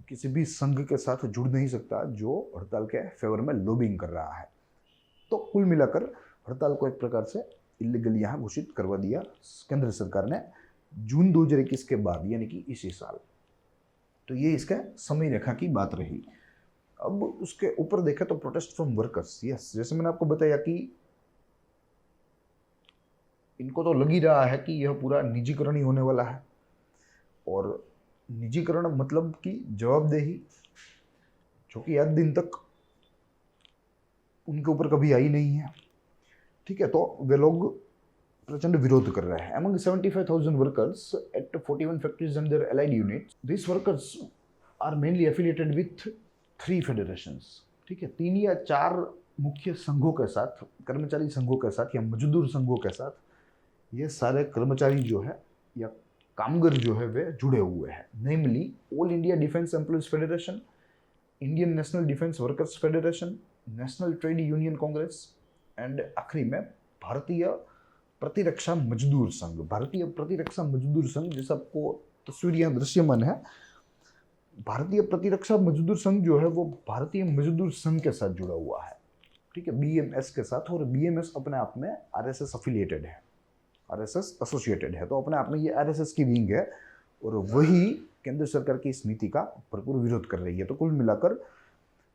किसी भी संघ के साथ जुड़ नहीं सकता जो हड़ताल के फेवर में लॉबिंग कर रहा है। तो कुल मिलाकर हड़ताल को एक प्रकार से इलीगल यहाँ घोषित करवा दिया केंद्र सरकार ने जून 2021 के बाद यानी कि इसी साल। तो ये इसका समय रेखा की बात रही। अब उसके ऊपर देखें तो प्रोटेस्ट फ्रॉम वर्कर्स। यस, जैसे मैंने आपको बताया कि इनको तो लग ही रहा है कि यह पूरा निजीकरण ही होने वाला है, और निजीकरण मतलब कि जवाबदेही, जो कि आज दिन तक उनके ऊपर कभी आई नहीं है। ठीक है, तो वे लोग प्रचंड विरोध कर रहे हैं। Among 75,000 workers at 41 factories and their allied units, these workers are mainly affiliated with 3 federations। ठीक है, 3 या 4 मुख्य संघों के साथ, कर्मचारी संघों के साथ या मजदूर संघों के साथ ये सारे कर्मचारी जो है या कामगार जो है वे जुड़े हुए हैं। Namely all India defence employees federation, Indian national defence workers federation, national trade union congress and आखिरी में भारतीय प्रतिरक्षा मजदूर संघ। भारतीय प्रतिरक्षा मजदूर संघ, जैसा आपको तस्वीर यहाँ दृश्यमान है, भारतीय प्रतिरक्षा मजदूर संघ जो है वो भारतीय मजदूर संघ के साथ जुड़ा हुआ है। ठीक है, BMS के साथ, और BMS अपने आप में RSS अफिलिएटेड है, RSS एसोसिएटेड है, तो अपने आप में ये RSS की विंग है और वही केंद्र सरकार की इस नीति का भरपूर विरोध कर रही है। तो कुल मिलाकर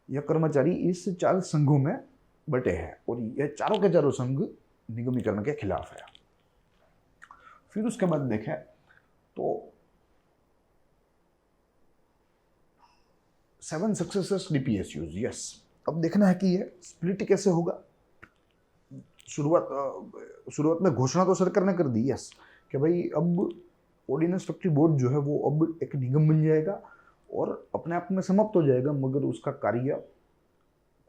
यह कर्मचारी इस 4 संघों में बटे हैं और यह चारों के चारों संघ निगमीकरण के खिलाफ है। फिर उसके बाद देखें तो 7 सक्सेसर्स DPSUs, यस। अब देखना है कि ये स्प्लिट कैसे होगा। शुरुआत में घोषणा तो सरकार ने कर दी, यस, कि भाई अब ऑर्डिनेंस फैक्ट्री बोर्ड जो है वो अब एक निगम बन जाएगा और अपने आप में समाप्त हो जाएगा, मगर उसका कार्य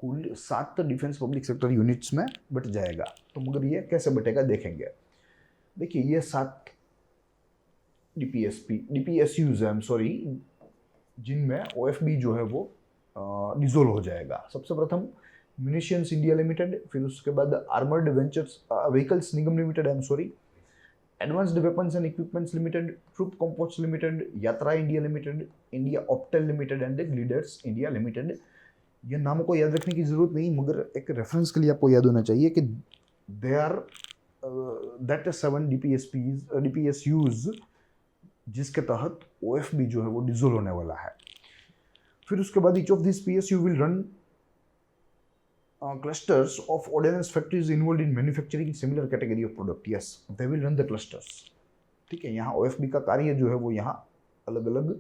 कुल 7 डिफेंस पब्लिक सेक्टर यूनिट्स में बट जाएगा। तो मगर ये कैसे बटेगा देखेंगे। देखिए ये 7 DPSUs है, जिनमें OFB जो है वो डिसोल्व हो जाएगा। सबसे प्रथम म्यूनिशंस इंडिया लिमिटेड, फिर उसके बाद armoured vehicles Nigam limited, advanced weapons and equipments limited, troop comforts limited, Yatra India limited, India Optel limited and Gliders India limited. ये नामों को याद रखने की जरूरत नहीं, मगर एक रेफरेंस के लिए आपको याद होना चाहिए कि दे आर दैट 7 DPSUs जिसके तहत OFB जो है वो डिसोल्व होने वाला है। फिर उसके बाद each of this PSU will run clusters of ordnance factories involved in manufacturing similar category of product. Yes, they will run the clusters. ठीक है, यहाँ OFB का कार्य जो है वो यहाँ अलग अलग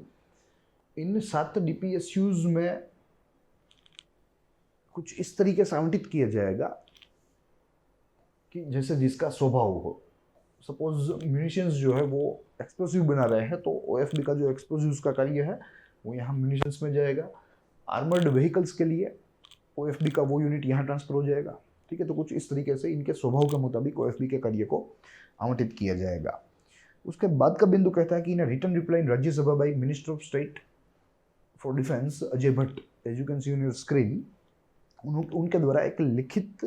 इन 7 DPSUs में कुछ इस तरीके से आवंटित किया जाएगा कि जैसे जिसका स्वभाव हो। सपोज म्यूनिशंस जो है वो एक्सप्लोसिव बना रहे हैं तो OFB का जो एक्सप्लोसिव्स का कार्य है वो यहाँ म्यूनिशंस में जाएगा। आर्मर्ड व्हीकल्स के लिए OFB का वो यूनिट यहाँ ट्रांसफर हो जाएगा। ठीक है, तो कुछ इस तरीके से इनके स्वभाव के मुताबिक OFB के कार्य को आवंटित किया जाएगा। उसके बाद का बिंदु कहता है कि in return reply in Rajya Sabha by minister of state for defence Ajay Bhatt, as you can see on your screen, उनके द्वारा एक लिखित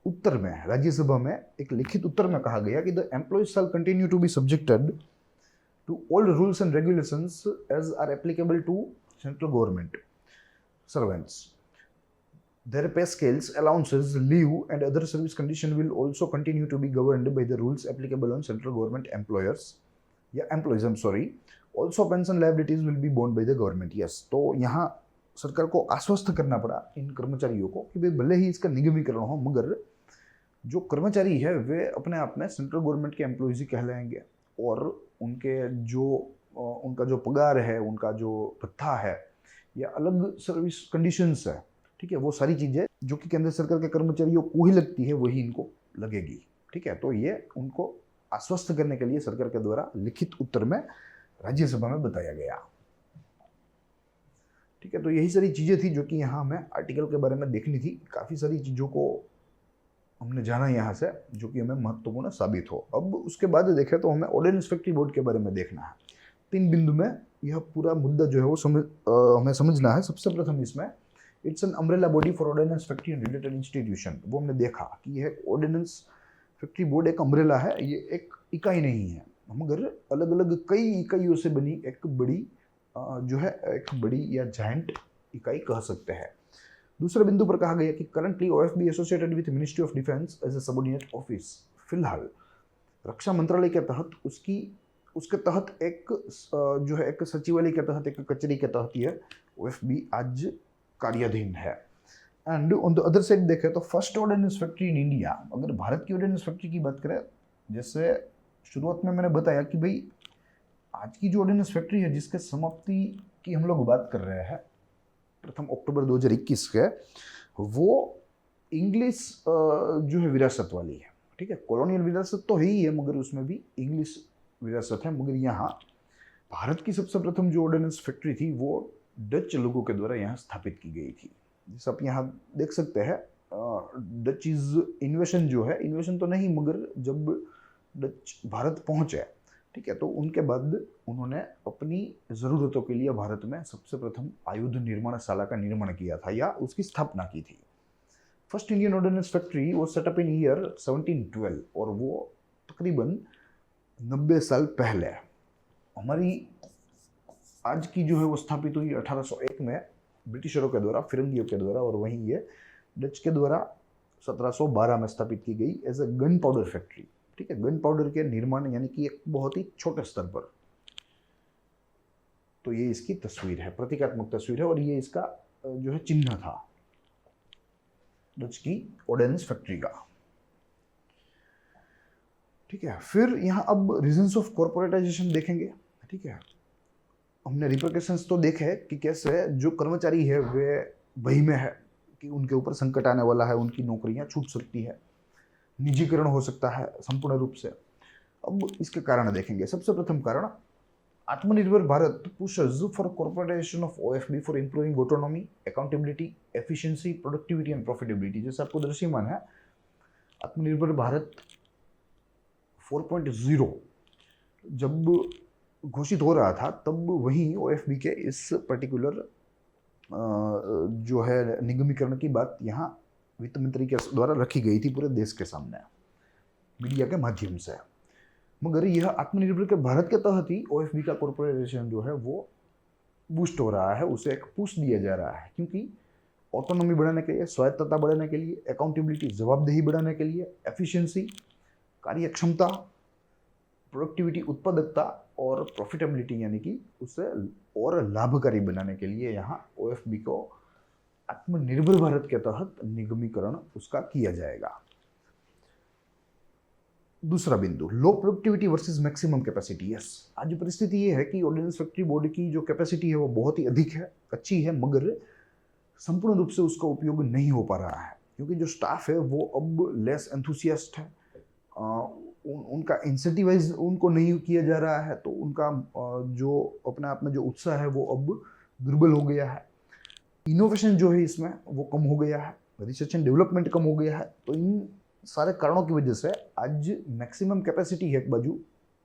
उत्तर में, राज्यसभा में एक लिखित उत्तर में कहा गया कि the employees shall continue to be subjected to all rules and regulations as are applicable to central government servants. Their pay scales, allowances, leave and other service conditions will also continue to be governed by the rules applicable on central government employees. Also pension liabilities will be borne by the government. Yes, तो यहाँ सरकार को आश्वस्त करना पड़ा इन कर्मचारियों को कि भाई भले ही इसका निगमीकरण हो, मगर जो कर्मचारी है वे अपने आप में सेंट्रल गवर्नमेंट के एम्प्लॉयज ही कहलाएंगे और उनका जो पगार है, उनका जो भत्ता है या अलग सर्विस कंडीशंस है, ठीक है, वो सारी चीज़ें जो कि केंद्र सरकार के कर्मचारियों को ही लगती है वही इनको लगेगी। ठीक है, तो ये उनको आश्वस्त करने के लिए सरकार के द्वारा लिखित उत्तर में राज्यसभा में बताया गया। ठीक है, तो यही सारी चीज़ें थी जो कि यहाँ हमें आर्टिकल के बारे में देखनी थी। काफ़ी सारी चीज़ों को हमने जाना यहाँ से जो कि हमें महत्वपूर्ण साबित हो। अब उसके बाद देखें तो हमें ऑर्डिनेंस फैक्ट्री बोर्ड के बारे में देखना है। 3 बिंदु में यह पूरा मुद्दा जो है वो हमें समझना है। सबसे प्रथम इसमें it's an umbrella body for ordnance factory and related institution. वो हमने देखा कि यह ऑर्डिनेंस फैक्ट्री बोर्ड एक अम्ब्रेला है, ये एक इकाई नहीं है, मगर अलग अलग कई इकाइयों से बनी एक बड़ी जो है एक बड़ी या जायंट इकाई कह सकते हैं। दूसरे बिंदु पर कहा गया कि currently OFB associated with ministry of defence as a subordinate office. फिलहाल रक्षा मंत्रालय के तहत उसके तहत एक जो है एक सचिवालय के तहत एक कचहरी के तहत यह OFB आज कार्याधीन है। And on the other side देखें तो first ordnance factory in India, अगर भारत की ऑर्डिनेंस फैक्ट्री की बात करें, जैसे शुरुआत में मैंने बताया कि भाई आज की जो ऑर्डिनेंस फैक्ट्री है जिसके समाप्ति की हम लोग बात कर रहे हैं प्रथम अक्टूबर 2021 के, वो इंग्लिश जो है विरासत वाली है। ठीक है, कॉलोनियल विरासत तो है ही है, मगर उसमें भी इंग्लिश विरासत है। मगर यहाँ भारत की सबसे प्रथम जो ऑर्डिनेंस फैक्ट्री थी वो डच लोगों के द्वारा यहाँ स्थापित की गई थी। जैसे आप यहाँ देख सकते हैं, डच इन्वेशन जो है, इन्वेशन तो नहीं मगर जब डच भारत पहुँचे, ठीक है, तो उनके बाद उन्होंने अपनी ज़रूरतों के लिए भारत में सबसे प्रथम आयुध निर्माणशाला का निर्माण किया था या उसकी स्थापना की थी। फर्स्ट इंडियन ऑर्डिनेंस फैक्ट्री वो सेटअप इन ईयर 1712 और वो तकरीबन 90 साल पहले। हमारी आज की जो है वो स्थापित हुई 1801 में ब्रिटिशरों के द्वारा, फिरंगियों के द्वारा, और वहीं ये डच के द्वारा 1712 में स्थापित की गई as a gun powder factory. ठीक है, गन पाउडर के निर्माण यानी कि एक बहुत ही छोटे स्तर पर। तो ये इसकी तस्वीर है, प्रतीकात्मक तस्वीर है और ये इसका जो है चिन्ह था। डच की ऑर्डिनेंस फैक्ट्री का। ठीक है, फिर यहाँ अब रीजंस ऑफ कॉर्पोरेटाइजेशन देखेंगे। ठीक है, हमने रिप्रिकॉशंस तो देखे कि कैसे जो कर्मचारी है वे भय में है कि उनके ऊपर संकट आने वाला है, उनकी नौकरियां छूट सकती है, निजीकरण हो सकता है संपूर्ण रूप से। अब इसके कारण देखेंगे। सबसे प्रथम कारण, आत्मनिर्भर Bharat pushes for corporatization of OFB for improving autonomy, accountability, efficiency, productivity and profitability। जैसे आपको दृश्यमान है, आत्मनिर्भर भारत 4.0 जब घोषित हो रहा था तब वही OFB के इस पर्टिकुलर जो है निगमीकरण की बात यहाँ वित्त मंत्री के द्वारा रखी गई थी पूरे देश के सामने मीडिया के माध्यम से। मगर यह आत्मनिर्भर के भारत के तहत ही OFB का कॉर्पोरेटाइजेशन जो है वो बूस्ट हो रहा है, उसे एक पुश दिया जा रहा है, क्योंकि ऑटोनॉमी बढ़ाने के लिए, स्वायत्तता बढ़ाने के लिए, अकाउंटेबिलिटी जवाबदेही बढ़ाने के लिए, एफिशिएंसी कार्यक्षमता, प्रोडक्टिविटी उत्पादकता और प्रॉफिटेबिलिटी यानी कि उसे और लाभकारी बनाने के लिए यहाँ OFB को आत्मनिर्भर भारत के तहत निगमीकरण उसका किया जाएगा। दूसरा बिंदु, लो productivity versus maximum capacity. Yes, आज परिस्थिति ये है कि ऑर्डिनेंस फैक्ट्री बोर्ड की जो कैपेसिटी है वो बहुत ही अधिक है, अच्छी है, मगर संपूर्ण रूप से उसका उपयोग नहीं हो पा रहा है, क्योंकि जो स्टाफ है वो अब लेस एंथुसियास्ट है, उनका इंसेंटिवाइज उनको नहीं किया जा रहा है, तो उनका जो अपने आप में जो उत्साह है वो अब दुर्बल हो गया है। इनोवेशन जो है इसमें वो कम हो गया है, रिसर्च एंड डेवलपमेंट कम हो गया है। तो इन सारे कारणों की वजह से आज मैक्सिमम कैपेसिटी है एक बाजू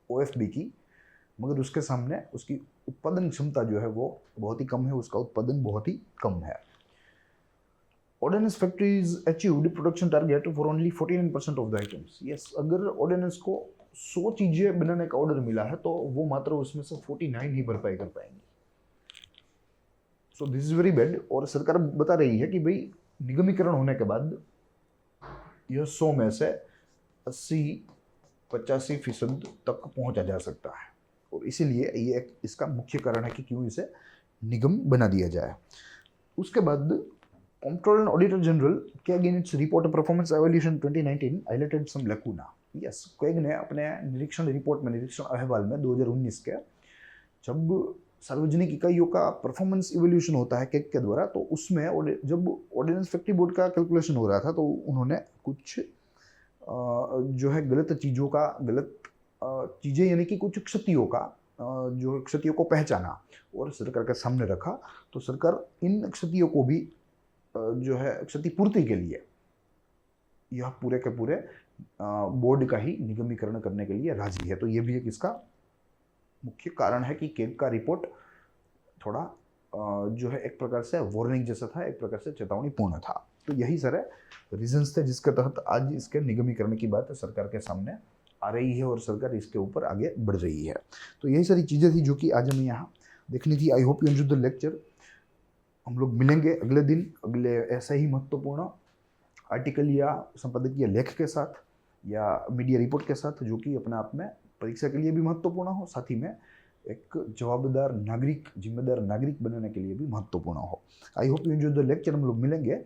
OFB की, मगर उसके सामने उसकी उत्पादन क्षमता जो है वो बहुत ही कम है, उसका उत्पादन बहुत ही कम है। Ordnance factories achieved production target for only 49% of the items। Yes, अगर ऑर्डिनेंस को 100 चीजें बनाने का ऑर्डर मिला है तो वो मात्र उसमें से 49 ही भरपाई कर पाएंगे। So this is very bad. और सरकार बता रही है कि भाई निगमीकरण होने के बाद यह 100 में से 80-85% तक पहुंचा जा सकता है, और इसीलिए ये इसका मुख्य कारण है कि क्यों इसे निगम बना दिया जाए। उसके बाद Comptroller and Auditor General CAG in its report of performance evaluation 2019 highlighted some lacuna। Yes, CAG ने अपने निरीक्षण रिपोर्ट में, निरीक्षण अहवाल में 2019 के जब सार्वजनिक इकाइयों का परफॉर्मेंस इवोल्यूशन होता है CAG के द्वारा, तो उसमें जब ऑर्डिनेंस फैक्ट्री बोर्ड का कैलकुलेशन हो रहा था तो उन्होंने कुछ जो है गलत चीज़ों का, गलत चीज़ें यानी कि कुछ क्षतियों का, जो क्षतियों को पहचाना और सरकार के सामने रखा। तो सरकार इन क्षतियों को भी जो है क्षतिपूर्ति के लिए यह पूरे के पूरे बोर्ड का ही निगमीकरण करने के लिए राजी है। तो ये भी एक इसका मुख्य कारण है कि CAG का रिपोर्ट थोड़ा जो है एक प्रकार से वार्निंग जैसा था, एक प्रकार से चेतावनीपूर्ण था। तो यही सारे रीजंस थे जिसके तहत आज इसके निगमीकरण की बात सरकार के सामने आ रही है और सरकार इसके ऊपर आगे बढ़ रही है। तो यही सारी चीज़ें थी जो कि आज हमें यहाँ देखनी थी। I hope you enjoyed the lecture. हम लोग मिलेंगे अगले दिन अगले ऐसे ही महत्वपूर्ण आर्टिकल या संपादकीय लेख के साथ या मीडिया रिपोर्ट के साथ, जो कि अपने आप में परीक्षा के लिए भी महत्वपूर्ण हो, साथ ही में एक जवाबदार नागरिक, जिम्मेदार नागरिक बनने के लिए भी महत्वपूर्ण हो। I hope you enjoy the lecture. हम लोग मिलेंगे।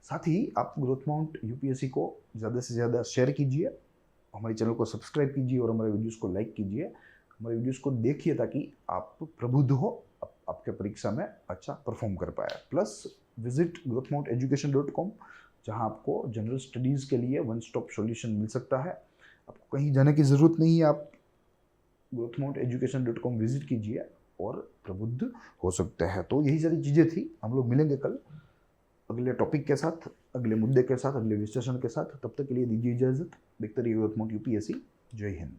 साथ ही आप ग्रोथ माउंट UPSC को ज़्यादा से ज़्यादा शेयर कीजिए, हमारे चैनल को सब्सक्राइब कीजिए और हमारे वीडियोज़ को लाइक कीजिए, हमारे वीडियोज़ को देखिए ताकि आप प्रबुद्ध हो, आपके परीक्षा में अच्छा परफॉर्म कर पाए। प्लस विजिट growthmounteducation.com, जहां आपको जनरल स्टडीज़ के लिए वन स्टॉप सॉल्यूशन मिल सकता है। आपको कहीं जाने की ज़रूरत नहीं है, आप growthmounteducation.com विजिट कीजिए और प्रबुद्ध हो सकते हैं। तो यही सारी चीज़ें थी। हम लोग मिलेंगे कल अगले टॉपिक के साथ, अगले मुद्दे के साथ, अगले विश्लेषण के साथ। तब तक के लिए दीजिए इजाज़त। देखते रहिए ग्रोथ माउंट UPSC। जय हिंद।